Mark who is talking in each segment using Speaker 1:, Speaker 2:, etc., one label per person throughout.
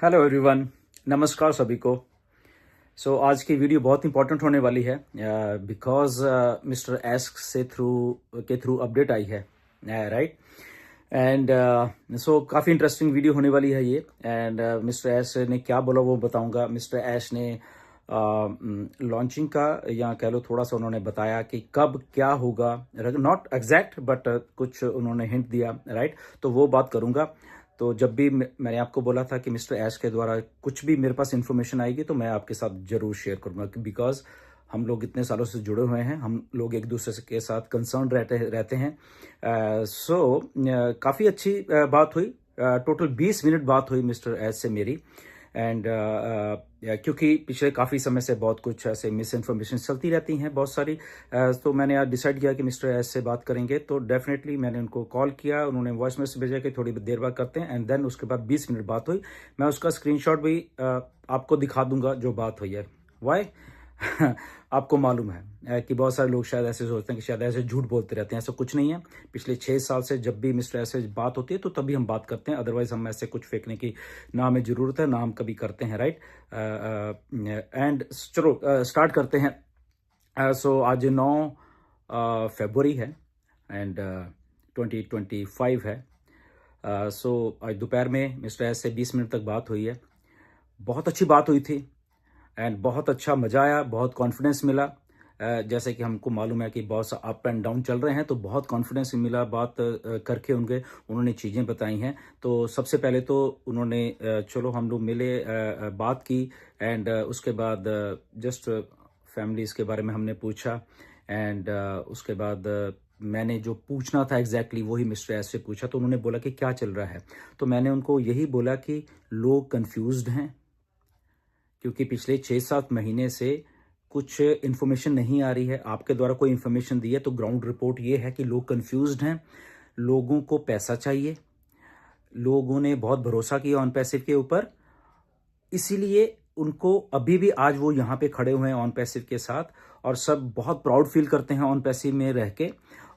Speaker 1: Hello everyone, नमस्कार सभी को। आज की वीडियो बहुत इंपॉर्टेंट होने वाली है बिकॉज मिस्टर एस से थ्रू अपडेट आई है, राइट। एंड काफ़ी इंटरेस्टिंग वीडियो होने वाली है ये। एंड मिस्टर एस ने क्या बोला वो बताऊंगा। मिस्टर एस ने लॉन्चिंग का या कह लो थोड़ा सा उन्होंने बताया कि कब क्या होगा, नॉट एग्जैक्ट बट कुछ उन्होंने हिंट दिया, राइट। तो वो बात करूंगा। तो जब भी मैंने आपको बोला था कि मिस्टर ऐश के द्वारा कुछ भी मेरे पास इंफॉर्मेशन आएगी तो मैं आपके साथ जरूर शेयर करूंगा, बिकॉज हम लोग इतने सालों से जुड़े हुए हैं, हम लोग एक दूसरे के साथ कंसर्न रहते हैं। काफ़ी अच्छी बात हुई। टोटल 20 मिनट बात हुई मिस्टर ऐश से मेरी। एंड क्योंकि पिछले काफ़ी समय से बहुत कुछ ऐसे मिस इन्फॉर्मेशन चलती रहती हैं बहुत सारी। तो मैंने आज डिसाइड किया कि मिस्टर एस से बात करेंगे। तो डेफिनेटली मैंने उनको कॉल किया, उन्होंने वॉइस मैसेज भेजा कि थोड़ी देर बाद करते हैं। एंड देन उसके बाद 20 मिनट बात हुई। मैं उसका स्क्रीनशॉट भी आपको दिखा दूंगा जो बात हुई है। वाई आपको मालूम है कि बहुत सारे लोग शायद ऐसे सोचते हैं कि शायद ऐसे झूठ बोलते रहते हैं। ऐसा कुछ नहीं है। पिछले 6 साल से जब भी मिस्टर ऐसे बात होती है तो तभी हम बात करते हैं, अदरवाइज हम ऐसे कुछ फेंकने की ना हमें ज़रूरत है ना हम कभी करते हैं, राइट। एंड चलो स्टार्ट करते हैं। आज 9 फरवरी है एंड 2025 है। आज दोपहर में मिस्टर एस से 20 मिनट तक बात हुई है। बहुत अच्छी बात हुई थी एंड बहुत अच्छा मज़ा आया, बहुत कॉन्फिडेंस मिला। जैसे कि हमको मालूम है कि बहुत सा अप एंड डाउन चल रहे हैं, तो बहुत कॉन्फिडेंस मिला बात करके उन्होंने चीज़ें बताई हैं। तो सबसे पहले तो उन्होंने चलो हम लोग मिले, बात की। एंड उसके बाद जस्ट फैमिलीज़ के बारे में हमने पूछा। एंड उसके बाद मैंने जो पूछना था एग्जैक्टली वही मिस्टर एस से पूछा। तो उन्होंने बोला कि क्या चल रहा है। तो मैंने उनको यही बोला कि लोग कंफ्यूज्ड हैं, क्योंकि पिछले 6-7 महीने से कुछ इन्फॉर्मेशन नहीं आ रही है। आपके द्वारा कोई इन्फॉर्मेशन दी है तो ग्राउंड रिपोर्ट ये है कि लोग कंफ्यूज्ड हैं, लोगों को पैसा चाहिए, लोगों ने बहुत भरोसा किया ऑन पैसिव के ऊपर, इसीलिए उनको अभी भी आज वो यहाँ पे खड़े हुए हैं ऑन पैसिव के साथ। और सब बहुत प्राउड फील करते हैं ऑन पैसिव में रह के,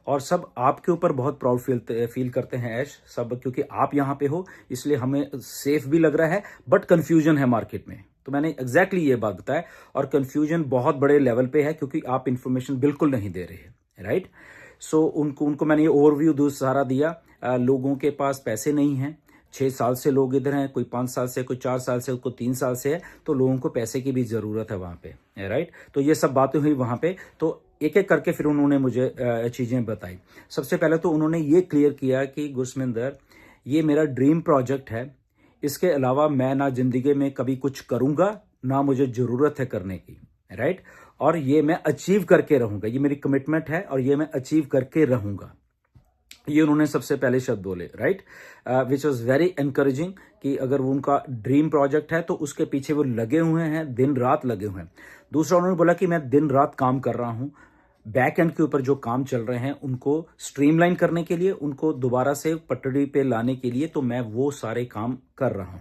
Speaker 1: और सब आपके ऊपर बहुत प्राउड फील करते हैं ऐश सब, क्योंकि आप यहाँ पे हो इसलिए हमें सेफ भी लग रहा है। बट कंफ्यूजन है मार्केट में, तो मैंने एग्जैक्टली ये बात बताया। और कंफ्यूजन बहुत बड़े लेवल पे है क्योंकि आप इंफॉर्मेशन बिल्कुल नहीं दे रहे हैं, राइट। उनको मैंने ये ओवरव्यू सारा दिया। लोगों के पास पैसे नहीं हैं। 6 साल से लोग इधर हैं, कोई 5 साल से, कोई 4 साल से, कोई 3 साल से है। तो लोगों को पैसे की भी ज़रूरत है वहाँ पे, राइट। तो ये सब बातें हुई वहाँ पे। तो एक एक करके फिर उन्होंने मुझे चीज़ें बताई। सबसे पहले तो उन्होंने ये क्लियर किया कि गुरसमिंदर, ये मेरा ड्रीम प्रोजेक्ट है। इसके अलावा मैं ना ज़िंदगी में कभी कुछ करूँगा, ना मुझे ज़रूरत है करने की, राइट। और ये मैं अचीव करके रहूँगा, ये मेरी कमिटमेंट है और ये मैं अचीव करके रहूँगा। ये उन्होंने सबसे पहले शब्द बोले, right, which was very encouraging कि अगर वो उनका ड्रीम प्रोजेक्ट है तो उसके पीछे वो लगे हुए हैं, दिन रात लगे हुए हैं। दूसरा उन्होंने बोला कि मैं दिन रात काम कर रहा हूं, बैक एंड के ऊपर जो काम चल रहे हैं उनको स्ट्रीमलाइन करने के लिए, उनको दोबारा से पटड़ी पे लाने के लिए, तो मैं वो सारे काम कर रहा हूं।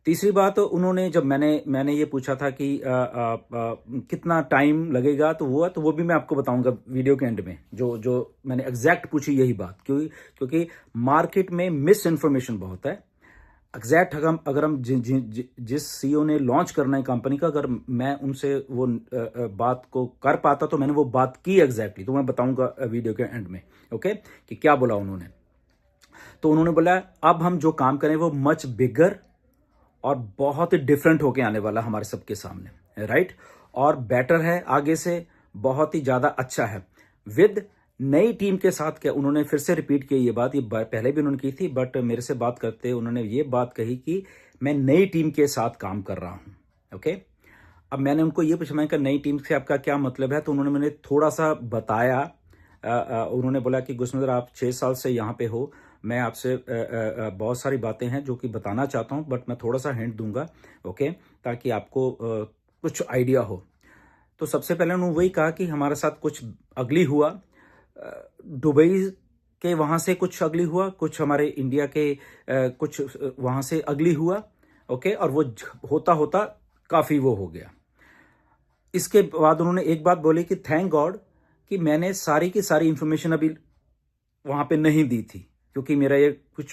Speaker 1: तीसरी बात उन्होंने, जब मैंने ये पूछा था कि कितना टाइम लगेगा, तो वो भी मैं आपको बताऊंगा वीडियो के एंड में। जो मैंने एग्जैक्ट पूछी यही बात, क्योंकि मार्केट में मिस इन्फॉर्मेशन बहुत है। एग्जैक्ट अगर हम जिस सीईओ ने लॉन्च करना है कंपनी का, अगर मैं उनसे वो बात को कर पाता तो मैंने वो बात की एग्जैक्टली, तो मैं बताऊंगा वीडियो के एंड में, ओके, कि क्या बोला उन्होंने। तो उन्होंने बोला अब हम जो काम करें वो मच बिगर और बहुत ही डिफरेंट होके आने वाला हमारे सबके सामने, राइट। और बेटर है, आगे से बहुत ही ज्यादा अच्छा है, विद नई टीम के साथ। क्या उन्होंने फिर से रिपीट की ये बात, ये पहले भी उन्होंने की थी, बट मेरे से बात करते उन्होंने ये बात कही कि मैं नई टीम के साथ काम कर रहा हूं, ओके। अब मैंने उनको ये पूछा, मैं कहा नई टीम से आपका क्या मतलब है। तो उन्होंने मैंने थोड़ा सा बताया। उन्होंने बोला कि गुरसमिंदर, आप 6 साल से यहाँ पे हो, मैं आपसे बहुत सारी बातें हैं जो कि बताना चाहता हूँ, बट मैं थोड़ा सा हिंट दूंगा, ओके, ताकि आपको कुछ आइडिया हो। तो सबसे पहले उन्होंने वही कहा कि हमारे साथ कुछ अगली हुआ, दुबई के वहाँ से कुछ अगली हुआ, कुछ हमारे इंडिया के कुछ वहाँ से अगली हुआ, ओके। और वो होता होता काफ़ी वो हो गया। इसके बाद उन्होंने एक बात बोली कि थैंक गॉड कि मैंने सारी की सारी इंफॉर्मेशन अभी वहाँ पे नहीं दी थी, क्योंकि मेरा ये कुछ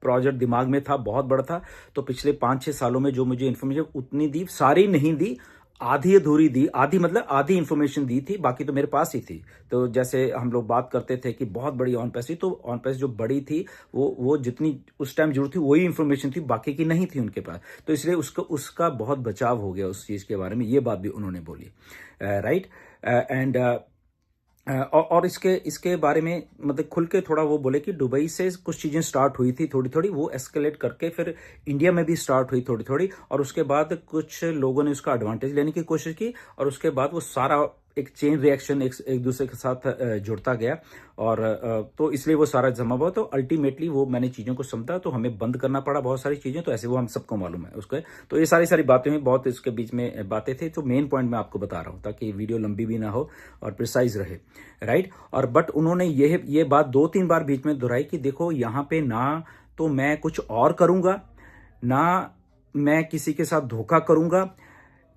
Speaker 1: प्रोजेक्ट दिमाग में था, बहुत बड़ा था। तो पिछले 5-6 सालों में जो मुझे इन्फॉर्मेशन उतनी दी, सारी नहीं दी, आधी अधूरी दी। आधी मतलब आधी इन्फॉर्मेशन दी थी, बाकी तो मेरे पास ही थी। तो जैसे हम लोग बात करते थे कि बहुत बड़ी ऑन पैसी, तो ऑन पैसी जो बड़ी थी वो जितनी उस टाइम जरूरत थी वही इन्फॉर्मेशन थी, बाकी की नहीं थी उनके पास। तो इसलिए उसका बहुत बचाव हो गया उस चीज़ के बारे में। ये बात भी उन्होंने बोली, राइट। एंड और इसके बारे में मतलब खुल के थोड़ा वो बोले कि दुबई से कुछ चीज़ें स्टार्ट हुई थी थोड़ी थोड़ी, वो एस्केलेट करके फिर इंडिया में भी स्टार्ट हुई थोड़ी थोड़ी, और उसके बाद कुछ लोगों ने उसका एडवांटेज लेने की कोशिश की, और उसके बाद वो सारा एक चेन रिएक्शन एक दूसरे के साथ जुड़ता गया, और तो इसलिए वो सारा जमा हुआ। तो अल्टीमेटली वो मैंने चीज़ों को समझा, तो हमें बंद करना पड़ा बहुत सारी चीज़ें। तो ऐसे वो हम सबको मालूम है उसके। तो ये सारी बातें हुई, बहुत इसके बीच में बातें थी। तो मेन पॉइंट मैं आपको बता रहा हूँ ताकि वीडियो लंबी भी ना हो और प्रिसाइज रहे, राइट। और बट उन्होंने ये बात 2-3 बार बीच में दोहराई कि देखो यहाँ पे ना तो मैं कुछ और करूँगा, ना मैं किसी के साथ धोखा करूँगा।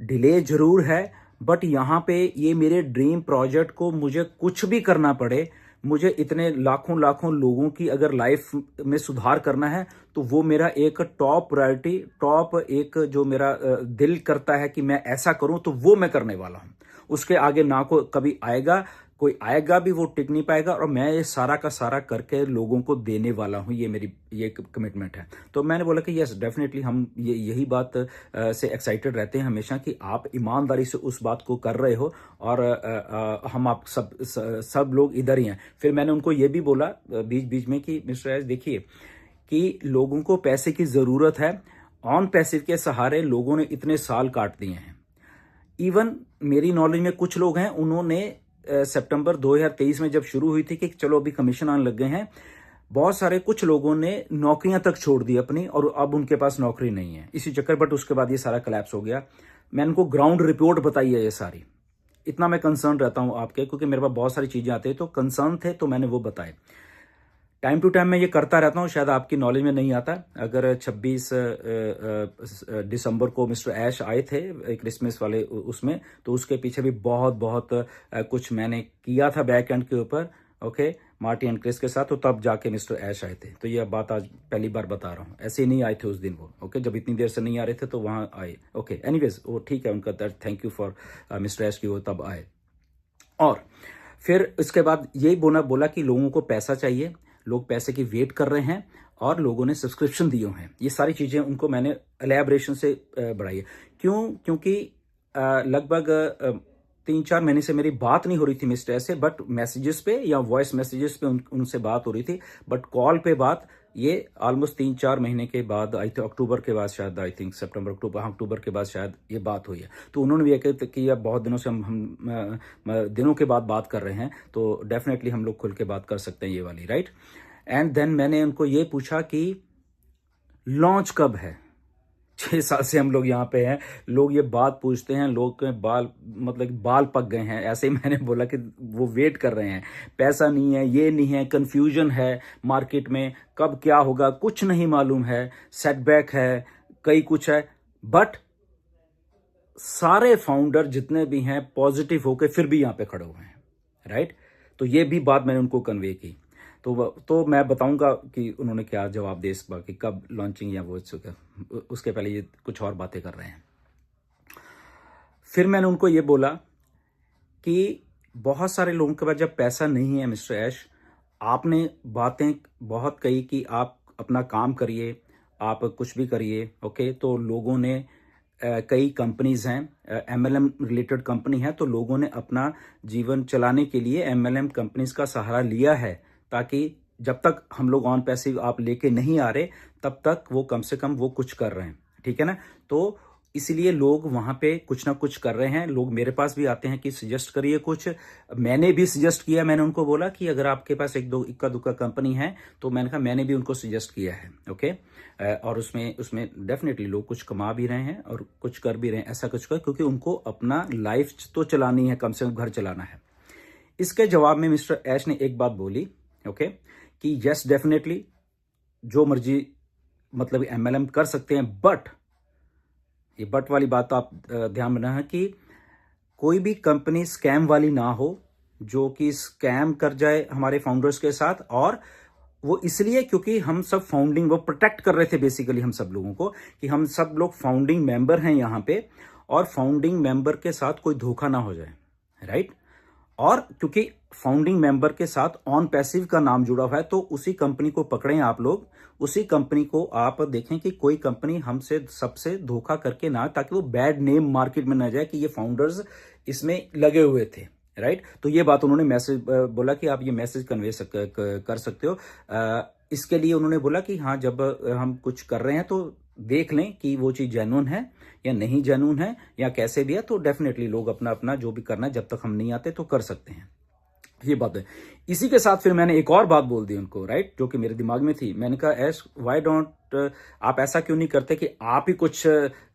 Speaker 1: डिले जरूर है, बट यहाँ पे ये मेरे ड्रीम प्रोजेक्ट को मुझे कुछ भी करना पड़े, मुझे इतने लाखों लाखों लोगों की अगर लाइफ में सुधार करना है, तो वो मेरा एक टॉप प्रायोरिटी, टॉप एक जो मेरा दिल करता है कि मैं ऐसा करूं, तो वो मैं करने वाला हूं। उसके आगे ना कोई कोई आएगा भी वो टिक नहीं पाएगा, और मैं ये सारा का सारा करके लोगों को देने वाला हूं। ये मेरी ये कमिटमेंट है। तो मैंने बोला कि यस डेफिनेटली हम यही बात से एक्साइटेड रहते हैं हमेशा कि आप ईमानदारी से उस बात को कर रहे हो, और हम आप सब लोग इधर ही हैं। फिर मैंने उनको ये भी बोला बीच बीच में कि मिस्टर एस देखिए कि लोगों को पैसे की जरूरत है, ऑन पैसिव के सहारे लोगों ने इतने साल काट दिए हैं। इवन मेरी नॉलेज में कुछ लोग हैं, उन्होंने सितंबर 2023 में जब शुरू हुई थी कि चलो अभी कमीशन आने लग गए हैं, बहुत सारे कुछ लोगों ने नौकरियां तक छोड़ दी अपनी, और अब उनके पास नौकरी नहीं है इसी चक्कर। बट उसके बाद ये सारा कलैप्स हो गया। मैंने उनको ग्राउंड रिपोर्ट बताई है ये सारी। इतना मैं कंसर्न रहता हूं आपके, क्योंकि मेरे पास बहुत सारी चीजें आती है, तो कंसर्न थे तो मैंने वो बताए। टाइम टू टाइम मैं ये करता रहता हूँ, शायद आपकी नॉलेज में नहीं आता। अगर 26 दिसंबर को मिस्टर ऐश आए थे क्रिसमस वाले उसमें, तो उसके पीछे भी बहुत कुछ मैंने किया था बैक एंड के ऊपर, ओके, मार्टी एंड क्रिस के साथ। तो तब जाके मिस्टर ऐश आए थे। तो ये बात आज पहली बार बता रहा हूँ, ऐसे ही नहीं आए थे उस दिन वो, ओके, जब इतनी देर से नहीं आ रहे थे तो वहां आए, ओके। एनीवेज वो ठीक है, उनका थैंक यू फॉर मिस्टर ऐश की वो तब आए। और फिर इसके बाद यही बोला कि लोगों को पैसा चाहिए, लोग पैसे की वेट कर रहे हैं, और लोगों ने सब्सक्रिप्शन दिए हैं। ये सारी चीजें उनको मैंने एलैबोरेशन से बढ़ाई है। क्योंकि लगभग 3-4 महीने से मेरी बात नहीं हो रही थी मिस्टर से, बट मैसेजेस पे या वॉइस मैसेजेस पे उनसे बात हो रही थी। बट कॉल पे बात ये ऑलमोस्ट 3-4 महीने के बाद आई थी, अक्टूबर के बाद शायद, आई थिंक सितंबर अक्टूबर के बाद शायद ये बात हुई है। तो उन्होंने भी कहा कि अब बहुत दिनों से हम दिनों के बाद बात कर रहे हैं, तो डेफिनेटली हम लोग खुल के बात कर सकते हैं ये वाली, राइट। एंड देन मैंने उनको ये पूछा कि लॉन्च कब है। 6 साल से हम लोग यहाँ पे हैं, लोग ये बात पूछते हैं, लोग के बाल पक गए हैं। ऐसे ही मैंने बोला कि वो वेट कर रहे हैं, पैसा नहीं है, ये नहीं है, कंफ्यूजन है मार्केट में, कब क्या होगा कुछ नहीं मालूम है, सेटबैक है, कई कुछ है। बट सारे फाउंडर जितने भी हैं पॉजिटिव होकर फिर भी यहाँ पे खड़े हुए हैं, राइट। तो ये भी बात मैंने उनको कन्वे की। तो मैं बताऊंगा कि उन्होंने क्या जवाब दे इस बार कि कब लॉन्चिंग या वो उसके पहले ये कुछ और बातें कर रहे हैं। फिर मैंने उनको ये बोला कि बहुत सारे लोगों के पास जब पैसा नहीं है मिस्टर ऐश, आपने बातें बहुत कही कि आप अपना काम करिए, आप कुछ भी करिए, ओके। तो लोगों ने कई कंपनीज हैं, एमएलएम रिलेटेड कंपनी है, तो लोगों ने अपना जीवन चलाने के लिए एमएलएम कंपनीज का सहारा लिया है, ताकि जब तक हम लोग ऑन पैसिव आप लेके नहीं आ रहे तब तक वो कम से कम वो कुछ कर रहे हैं, ठीक है ना। तो इसलिए लोग वहां पे कुछ ना कुछ कर रहे हैं। लोग मेरे पास भी आते हैं कि सजेस्ट करिए कुछ, मैंने भी सजेस्ट किया। मैंने उनको बोला कि अगर आपके पास एक दो इक्का दुक्का कंपनी है, तो मैंने कहा मैंने भी उनको सजेस्ट किया है, ओके। और उसमें डेफिनेटली लोग कुछ कमा भी रहे हैं और कुछ कर भी रहे हैं, ऐसा कुछ कर, क्योंकि उनको अपना लाइफ तो चलानी है, कम से कम घर चलाना है। इसके जवाब में मिस्टर ऐश ने एक बात बोली, ओके, कि यस डेफिनेटली जो मर्जी मतलब एमएलएम कर सकते हैं, बट ये बट वाली बात तो आप ध्यान में रखना है कि कोई भी कंपनी स्कैम वाली ना हो, जो कि स्कैम कर जाए हमारे फाउंडर्स के साथ, और वो इसलिए क्योंकि हम सब फाउंडिंग, वो प्रोटेक्ट कर रहे थे बेसिकली हम सब लोगों को, कि हम सब लोग फाउंडिंग मेंबर हैं यहाँ पे, और फाउंडिंग मेंबर के साथ कोई धोखा ना हो जाए, राइट। और क्योंकि फाउंडिंग मेंबर के साथ ऑन पैसिव का नाम जुड़ा हुआ है, तो उसी कंपनी को पकड़ें आप लोग, उसी कंपनी को आप देखें कि कोई कंपनी हमसे सबसे धोखा करके ना, ताकि वो बैड नेम मार्केट में ना जाए कि ये फाउंडर्स इसमें लगे हुए थे, राइट। तो ये बात उन्होंने मैसेज बोला कि आप ये मैसेज कन्वे कर सकते हो। इसके लिए उन्होंने बोला कि हाँ, जब हम कुछ कर रहे हैं तो देख लें कि वो चीज़ जेन्युइन है या नहीं जेन्युइन है या कैसे भी है, तो डेफिनेटली लोग अपना अपना जो भी करना है, जब तक हम नहीं आते तो कर सकते हैं। ये बात है। इसी के साथ फिर मैंने एक और बात बोल दी उनको, राइट, जो कि मेरे दिमाग में थी। मैंने कहा, एस व्हाई डोंट आप ऐसा क्यों नहीं करते कि आप ही कुछ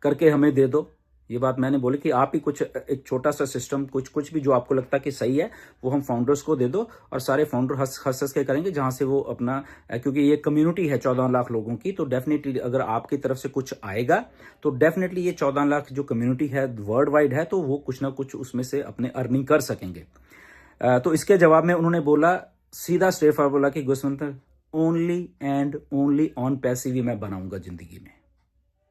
Speaker 1: करके हमें दे दो। ये बात मैंने बोली कि आप ही कुछ एक छोटा सा सिस्टम, कुछ भी जो आपको लगता है कि सही है, वो हम फाउंडर्स को दे दो, और सारे फाउंडर हंस के करेंगे, जहां से वो अपना, क्योंकि ये कम्युनिटी है 14 लाख लोगों की, तो डेफिनेटली अगर आपकी तरफ से कुछ आएगा तो डेफिनेटली ये 14 लाख जो कम्युनिटी है वर्ल्ड वाइड है, तो वो कुछ ना कुछ उसमें से अपने अर्निंग कर सकेंगे। तो इसके जवाब में उन्होंने बोला, सीधा स्ट्रेट फॉरवर्ड बोला कि Guswant, only and only on passive ही मैं बनाऊंगा जिंदगी में,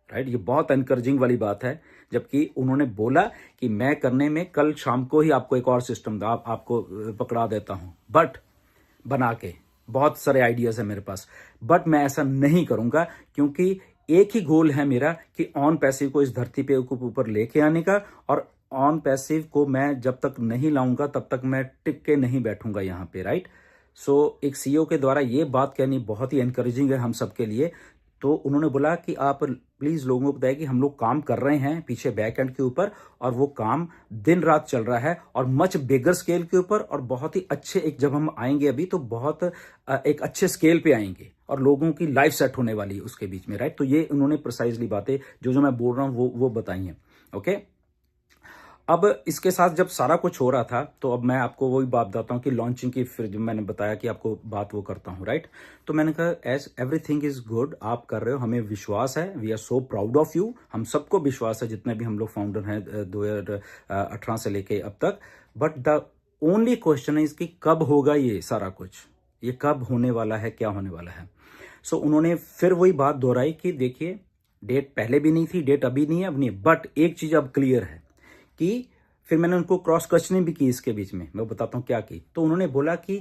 Speaker 1: राइट। ये बहुत एनकरेजिंग वाली बात है, जबकि उन्होंने बोला कि मैं करने में कल शाम को ही आपको एक और सिस्टम आपको पकड़ा देता हूं, बट बना के बहुत सारे आइडियाज है मेरे पास, बट मैं ऐसा नहीं करूंगा, क्योंकि एक ही गोल है मेरा कि ऑन पैसिव को इस धरती पे ऊपर लेके आने का, और ऑन पैसिव को मैं जब तक नहीं लाऊंगा तब तक मैं टिक के नहीं बैठूंगा यहाँ पे, राइट। सो एक सीईओ के द्वारा ये बात कहनी बहुत ही एनकरेजिंग है हम सबके लिए। तो उन्होंने बोला कि आप प्लीज लोगों को बताइए कि हम लोग काम कर रहे हैं पीछे बैक एंड के ऊपर, और वो काम दिन रात चल रहा है, और मच बिगर स्केल के ऊपर, और बहुत ही अच्छे, एक जब हम आएंगे अभी तो बहुत एक अच्छे स्केल पे आएंगे, और लोगों की लाइफ सेट होने वाली है उसके बीच में, राइट। तो ये उन्होंने प्रिसाइजली बातें जो मैं बोल रहा हूँ वो बताई हैं, ओके। अब इसके साथ जब सारा कुछ हो रहा था, तो अब मैं आपको वही बात बताता हूँ कि लॉन्चिंग की, फिर जब मैंने बताया कि आपको बात वो करता हूँ, राइट। तो मैंने कहा, एज एवरीथिंग इज गुड, आप कर रहे हो, हमें विश्वास है, we are so proud of you, हम सबको विश्वास है जितने भी हम लोग फाउंडर हैं 2018 से लेके अब तक। But the only question is कि कब होगा ये सारा कुछ, ये कब होने वाला है, क्या होने वाला है। सो उन्होंने फिर वही बात दोहराई कि देखिए, डेट पहले भी नहीं थी, डेट अभी नहीं है, अब नहीं है, बट एक चीज अब क्लियर है कि, फिर मैंने उनको क्रॉस क्वेश्चनिंग भी की इसके बीच में, मैं बताता हूँ क्या की। तो उन्होंने बोला कि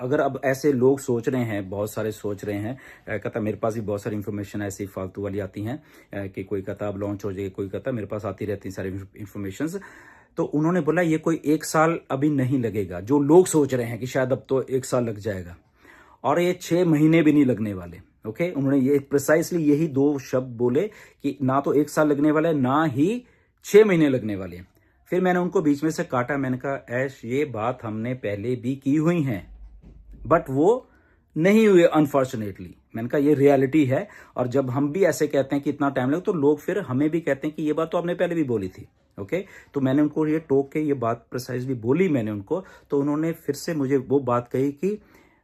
Speaker 1: अगर अब ऐसे लोग सोच रहे हैं, बहुत सारे सोच रहे हैं, कहता मेरे पास भी बहुत सारी इन्फॉर्मेशन ऐसी फालतू वाली आती हैं कि कोई कहता अब लॉन्च हो जाएगी, कोई कहता मेरे पास आती रहती सारी इन्फॉर्मेशन। तो उन्होंने बोला ये कोई 1 साल अभी नहीं लगेगा, जो लोग सोच रहे हैं कि शायद अब तो 1 साल लग जाएगा, और ये 6 महीने भी नहीं लगने वाले, ओके। उन्होंने ये प्रिसाइसली यही 2 शब्द बोले कि ना तो 1 साल लगने वाला है, ना ही 6 महीने लगने वाले हैं। फिर मैंने उनको बीच में से काटा, मैंने कहा, ऐश ये बात हमने पहले भी की हुई है, बट वो नहीं हुए अनफॉर्चुनेटली। मैंने कहा ये रियलिटी है, और जब हम भी ऐसे कहते हैं कि इतना टाइम लगे, तो लोग फिर हमें भी कहते हैं कि ये बात तो आपने पहले भी बोली थी, ओके। तो मैंने उनको ये टोक के ये बात प्रिसाइजली बोली मैंने उनको, तो उन्होंने फिर से मुझे वो बात कही कि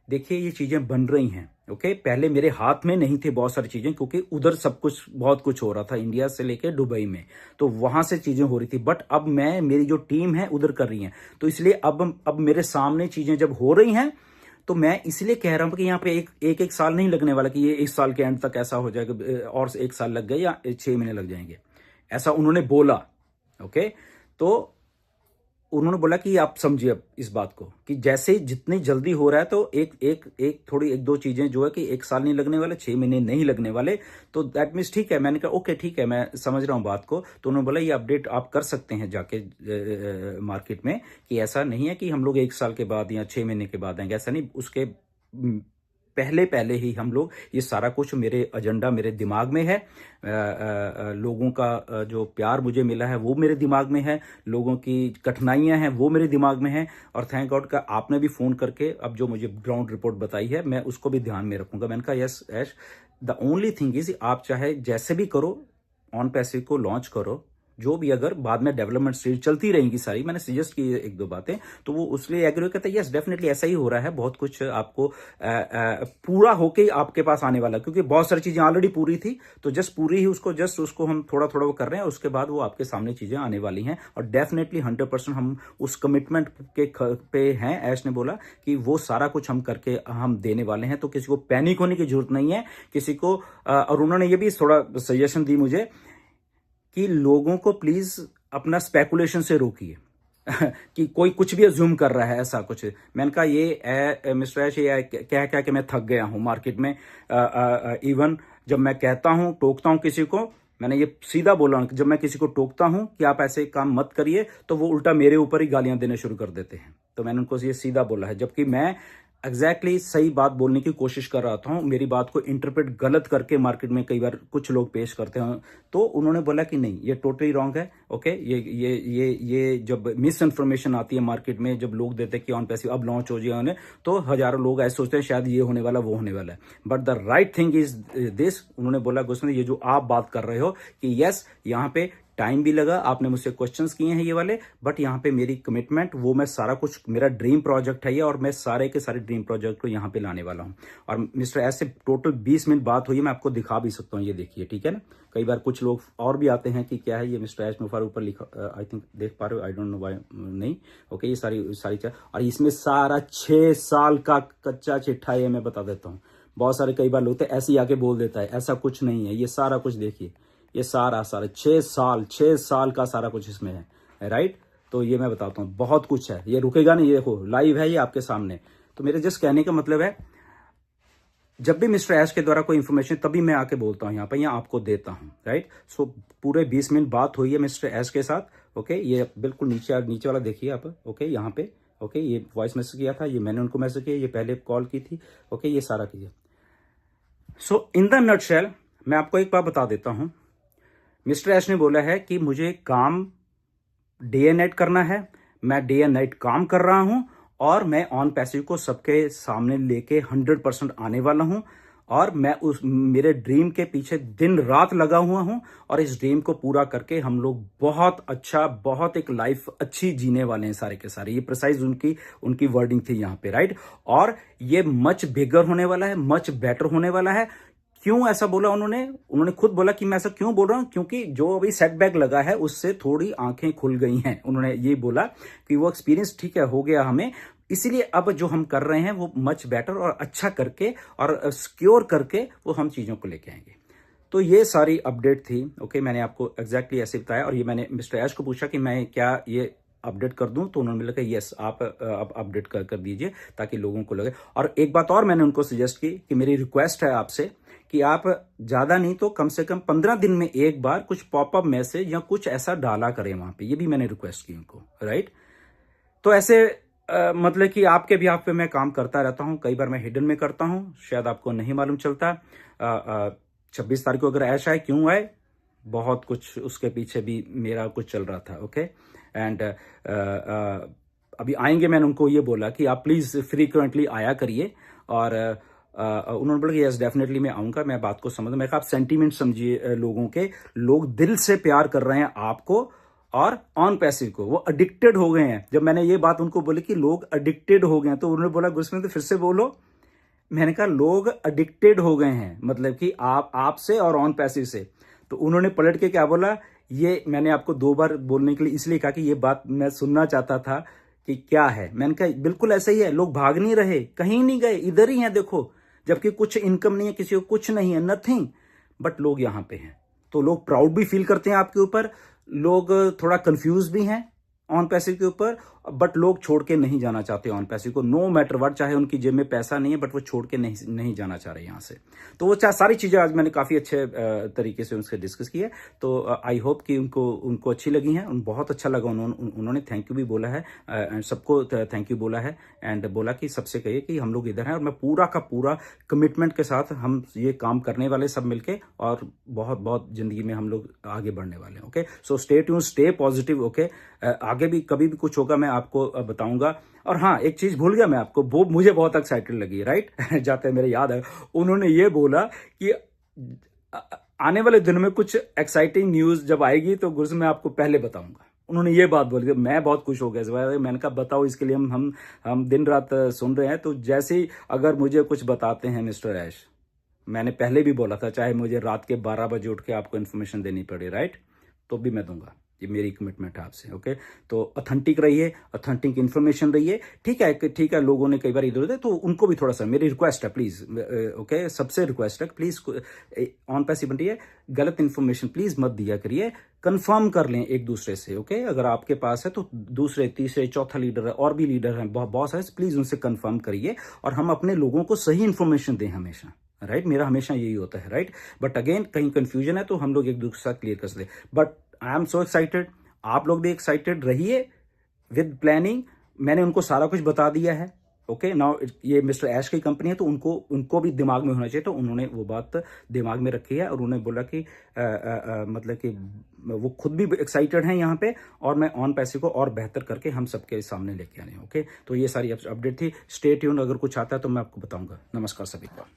Speaker 1: देखिए ये चीजें बन रही हैं, ओके। पहले मेरे हाथ में नहीं थी बहुत सारी चीजें, क्योंकि उधर सब कुछ बहुत कुछ हो रहा था, इंडिया से लेके दुबई में, तो वहां से चीजें हो रही थी, बट अब मेरी जो टीम है उधर कर रही है, तो इसलिए अब मेरे सामने चीजें जब हो रही हैं, तो मैं इसलिए कह रहा हूं कि यहाँ पे एक साल नहीं लगने वाला कि ये 1 साल के एंड तक ऐसा हो जाएगा, और 1 साल लग गए या 6 महीने लग जाएंगे, ऐसा उन्होंने बोला, ओके। तो उन्होंने बोला कि आप समझिए अब इस बात को कि जैसे जितनी जल्दी हो रहा है, तो एक थोड़ी 1-2 चीजें जो है कि 1 साल नहीं लगने वाले, 6 महीने नहीं लगने वाले, तो दैट मीन्स ठीक है। मैंने कहा ओके ठीक है, मैं समझ रहा हूँ बात को। तो उन्होंने बोला ये अपडेट आप कर सकते हैं जाके मार्केट में, कि ऐसा नहीं है कि हम लोग 1 साल के बाद या 6 महीने के बाद आएंगे, ऐसा नहीं, उसके पहले ही हम लोग, ये सारा कुछ मेरे एजेंडा मेरे दिमाग में है, लोगों का जो प्यार मुझे मिला है वो मेरे दिमाग में है, लोगों की कठिनाइयां हैं वो मेरे दिमाग में है, और थैंक गॉड का आपने भी फोन करके अब जो मुझे ग्राउंड रिपोर्ट बताई है, मैं उसको भी ध्यान में रखूंगा। मैंने कहा yes Ash, the only thing is आप चाहे जैसे भी करो, ऑन पैसिव को लॉन्च करो, जो भी अगर बाद में डेवलपमेंट स्टेज चलती रहेंगी सारी, मैंने सजेस्ट की एक दो बातें, तो वो उसलिए एग्री कहते हैं यस डेफिनेटली ऐसा ही हो रहा है, बहुत कुछ आपको पूरा होके आपके पास आने वाला, क्योंकि बहुत सारी चीजें ऑलरेडी पूरी थी, तो जस्ट पूरी ही उसको हम थोड़ा थोड़ा वो कर रहे हैं, उसके बाद वो आपके सामने चीजें आने वाली हैं। और डेफिनेटली 100% हम उस कमिटमेंट पे हैं। ऐश ने बोला कि वो सारा कुछ हम करके हम देने वाले हैं, तो किसी को पैनिक होने की जरूरत नहीं है किसी को। और उन्होंने ये भी थोड़ा सजेशन दी मुझे कि लोगों को प्लीज अपना स्पेकुलेशन से रोकिए कि कोई कुछ भी अज्यूम कर रहा है ऐसा कुछ। मैंने कहा ये मिस्टर ऐश ये क्या क्या कि मैं थक गया हूं मार्केट में। इवन जब मैं कहता हूं, टोकता हूं किसी को, मैंने ये सीधा बोला, जब मैं किसी को टोकता हूं कि आप ऐसे काम मत करिए, तो वो उल्टा मेरे ऊपर ही गालियां देने शुरू कर देते हैं। तो मैंने उनको ये सीधा बोला है, जबकि मैं एग्जैक्टली सही बात बोलने की कोशिश कर रहा था। मेरी बात को इंटरप्रेट गलत करके मार्केट में कई बार कुछ लोग पेश करते हैं, तो उन्होंने बोला कि नहीं ये टोटली रॉन्ग है। ओके, ये जब मिस इन्फॉर्मेशन आती है मार्केट में, जब लोग देते हैं कि ऑन पैसिव अब लॉन्च हो जाए, तो हजारों लोग ऐसे सोचते हैं शायद ये होने वाला वो होने वाला है, but the right thing is this. उन्होंने बोला गुस्सन ये जो आप बात कर रहे हो कि यस यहाँ पे टाइम भी लगा, आपने मुझसे क्वेश्चंस किए हैं ये वाले, बट यहाँ पे मेरी कमिटमेंट, वो मैं सारा कुछ, मेरा ड्रीम प्रोजेक्ट है ये, और मैं सारे के सारे ड्रीम प्रोजेक्ट को यहाँ पे लाने वाला हूँ। और मिस्टर ऐसे टोटल 20 मिनट बात हुई, मैं आपको दिखा भी सकता हूँ, ये देखिए, ठीक है ना। कई बार कुछ लोग और भी आते हैं कि क्या है ये मिस्टर ऐश मुफार ऊपर लिखा, आई थिंक देख पा रहे हो, आई डोंट नो व्हाई नहीं। ओके, ये सारी चीज, और इसमें सारा 6 साल का कच्चा चिट्ठा है, मैं बता देता हूँ। बहुत सारे कई बार लोग ऐसे ही आके बोल देता है, ऐसा कुछ नहीं है, ये सारा कुछ देखिए, ये सारा 6 साल का सारा कुछ इसमें है, राइट। तो ये मैं बताता हूँ, बहुत कुछ है, ये रुकेगा नहीं, ये देखो लाइव है ये आपके सामने। तो मेरे जस्ट कहने का मतलब है, जब भी मिस्टर ऐश के द्वारा कोई इंफॉर्मेशन, तभी मैं आके बोलता हूँ यहाँ पे, यहाँ आपको देता हूँ, राइट। सो पूरे 20 मिनट बात हुई है मिस्टर ऐश के साथ। ओके, ये बिल्कुल नीचे वाला देखिए आप। ओके, यहाँ पे ओके, ये वॉइस मैसेज किया था, ये मैंने उनको मैसेज किया, ये पहले कॉल की थी। ओके, ये सारा कीजिए। सो इन द नटशेल मैं आपको एक बात बता देता हूँ, मिस्टर ऐश ने बोला है कि मुझे काम डे एंड नाइट करना है, मैं डे एंड नाइट काम कर रहा हूं, और मैं ऑन पैसिव को सबके सामने लेके 100% आने वाला हूं, और मैं उस मेरे ड्रीम के पीछे दिन रात लगा हुआ हूं, और इस ड्रीम को पूरा करके हम लोग बहुत अच्छा, बहुत एक लाइफ अच्छी जीने वाले हैं सारे के सारे। ये प्रिसाइज उनकी वर्डिंग थी यहाँ पे, राइट। और ये मच बिगर होने वाला है, मच बेटर होने वाला है। क्यों ऐसा बोला उन्होंने खुद बोला कि मैं ऐसा क्यों बोल रहा हूं, क्योंकि जो अभी सेटबैक लगा है उससे थोड़ी आंखें खुल गई हैं। उन्होंने ये बोला कि वो एक्सपीरियंस ठीक है हो गया हमें, इसीलिए अब जो हम कर रहे हैं वो मच बेटर और अच्छा करके और सिक्योर करके वो हम चीजों को लेके आएंगे। तो ये सारी अपडेट थी। ओके, मैंने आपको एग्जैक्टली ऐसे बताया, और ये मैंने मिस्टर ऐश को पूछा कि मैं क्या ये अपडेट कर दूं, तो उन्होंने बोला कि यस आप अपडेट कर दीजिए ताकि लोगों को लगे। और एक बात और मैंने उनको सजेस्ट की कि मेरी रिक्वेस्ट है आपसे कि आप ज्यादा नहीं तो कम से कम 15 दिन में एक बार कुछ पॉपअप मैसेज या कुछ ऐसा डाला करें वहां पे। ये भी मैंने रिक्वेस्ट की उनको, राइट। तो ऐसे मतलब कि आपके भी आप पे मैं काम करता रहता हूं, कई बार मैं हिडन में करता हूं, शायद आपको नहीं मालूम चलता। 26 तारीख को अगर ऐश आए, क्यों आए, बहुत कुछ उसके पीछे भी मेरा कुछ चल रहा था। ओके, एंड अभी आएंगे, मैंने उनको ये बोला कि आप प्लीज फ्रीक्वेंटली आया करिए, और उन्होंने बोला कि यस डेफिनेटली मैं आऊंगा, मैं बात को समझ, मैं कहा आप सेंटीमेंट समझिए लोगों के, लोग दिल से प्यार कर रहे हैं आपको और ऑन पैसिव को, वो एडिक्टेड हो गए हैं। जब मैंने ये बात उनको बोली कि लोग एडिक्टेड हो गए हैं, तो उन्होंने बोला गुस्से में तो फिर से बोलो। मैंने कहा लोग एडिक्टेड हो गए हैं, मतलब कि आपसे और ऑन पैसिव से। तो उन्होंने पलट के क्या बोला, ये मैंने आपको 2 बार बोलने के लिए इसलिए कहा कि ये बात मैं सुनना चाहता था कि क्या है। मैंने कहा बिल्कुल ऐसा ही है, लोग भाग नहीं रहे, कहीं नहीं गए, इधर ही हैं देखो, जबकि कुछ इनकम नहीं है, किसी को कुछ नहीं है, नथिंग, बट लोग यहां पे हैं। तो लोग प्राउड भी फील करते हैं आपके ऊपर, लोग थोड़ा कंफ्यूज भी हैं ऑन पैसिव के ऊपर, बट लोग छोड़ के नहीं जाना चाहते ऑन पैसिव को, नो मैटर व्हाट, चाहे उनकी जेब में पैसा नहीं है, बट वो छोड़ के नहीं जाना चाह रहे यहां से। तो वो सारी चीजें आज मैंने काफी अच्छे तरीके से उनसे डिस्कस की है। तो आई होप कि उनको अच्छी लगी हैं, बहुत अच्छा लगा। उन्होंने थैंक यू भी बोला है, सबको थैंक यू बोला है, एंड बोला कि सबसे कहिए कि हम लोग इधर हैं, और मैं पूरा का पूरा कमिटमेंट के साथ हम ये काम करने वाले सब मिलके, और बहुत बहुत जिंदगी में हम लोग आगे बढ़ने वाले हैं। Okay, so stay tune, stay positive. Okay, आगे भी कभी भी कुछ होगा मैं आपको बताऊंगा। और हाँ, एक चीज भूल गया मैं आपको, वो मुझे बहुत एक्साइटेड लगी, राइट। जाते मेरे याद है, उन्होंने ये बोला कि आने वाले दिनों में कुछ एक्साइटिंग न्यूज जब आएगी तो गुरु मैं आपको पहले बताऊंगा। उन्होंने ये बात बोली, मैं बहुत खुश हो गया इस बार। मैंने कहा बताओ, इसके लिए हम दिन रात सुन रहे हैं। तो जैसे ही अगर मुझे कुछ बताते हैं मिस्टर ऐश, मैंने पहले भी बोला था, चाहे मुझे रात के 12 बजे उठ के आपको इन्फॉर्मेशन देनी पड़े, राइट, तो भी मैं दूंगा। ये मेरी कमिटमेंट है आपसे। ओके, तो ऑथेंटिक रहिए, ऑथेंटिक इन्फॉर्मेशन रहिए। ठीक है, ठीक है, लोगों ने कई बार इधर उधर, तो उनको भी थोड़ा सा मेरी रिक्वेस्ट है, प्लीज। ओके, सबसे रिक्वेस्ट है, प्लीज ऑन पैसे बन रही है, गलत इन्फॉर्मेशन प्लीज मत दिया करिए। कंफर्म कर लें एक दूसरे से। ओके, अगर आपके पास है तो दूसरे तीसरे चौथा लीडर है, और भी लीडर हैं बहुत सारे, प्लीज उनसे कंफर्म करिए और हम अपने लोगों को सही इन्फॉर्मेशन दें हमेशा। राइट, मेरा हमेशा यही होता है। राइट, बट अगेन कहीं कंफ्यूजन है तो हम लोग एक दूसरे साथ क्लियर कर सकते। But I am so excited, आप लोग भी एक्साइटेड रहिए विद प्लानिंग। मैंने उनको सारा कुछ बता दिया है। ओके, नाउ ये मिस्टर ऐश की कंपनी है तो उनको भी दिमाग में होना चाहिए। तो उन्होंने वो बात दिमाग में रखी है और उन्होंने बोला कि मतलब कि वो खुद भी एक्साइटेड हैं यहाँ पे, और मैं ऑन पैसे को और बेहतर करके हम सबके सामने लेके आने। ओके, तो ये सारी अपडेट थी। स्टे ट्यून, अगर कुछ आता है तो मैं आपको बताऊंगा। नमस्कार सभी को।